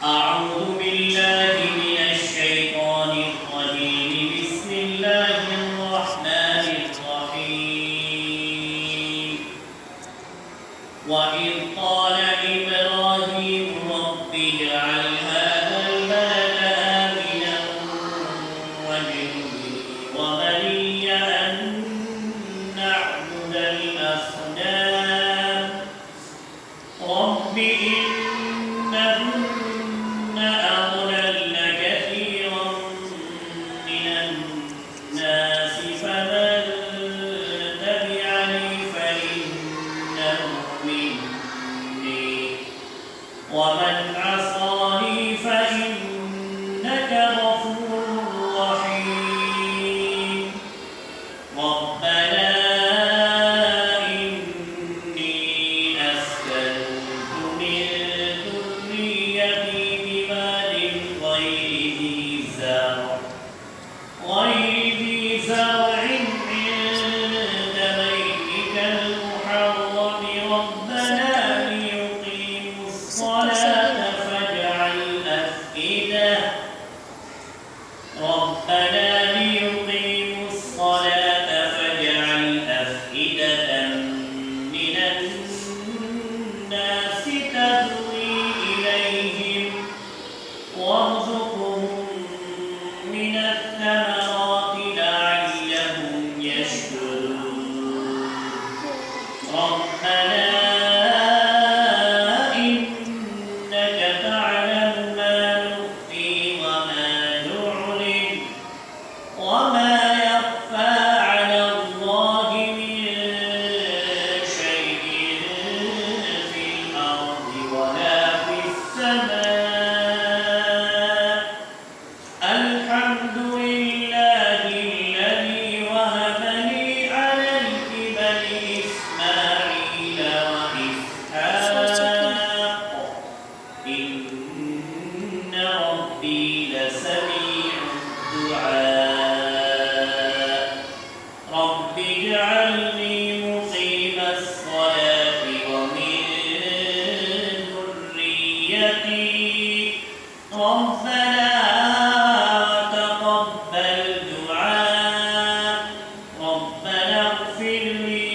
أعوذ بالله من الشيطان الرجيم بسم الله الرحمن الرحيم وإذ قال إبراهيم رب اجعل هذا البلد آمنا واجنبني وبني أن نعبد الأصنام رب إنهن أضللن كثيرا من الناس فمن تبعني فإنه مني ومن عصاني فإنك غفور رحيم ربنا إني أسكنت من ذريتي بواد غير ذي زرع عند بيتك المحرم ربنا ليقيموا الصلاة فاجعل أفئدة من الناس تهوي إليهم وارزقهم من الثمرات لعلهم يشكرون ربنا إنك تعلم ما نخفي وما نعلن وما يخفى على الله من شيء في الأرض ولا في السماء الحمد لله الذي وهب لي على الكبر إسماعيل وإسحاق إن ربي لسميع الدعاء رب اجعلني مقيم الصلاة ومن ذريتي ربنا تقبل دعاء ربنا اغفر لي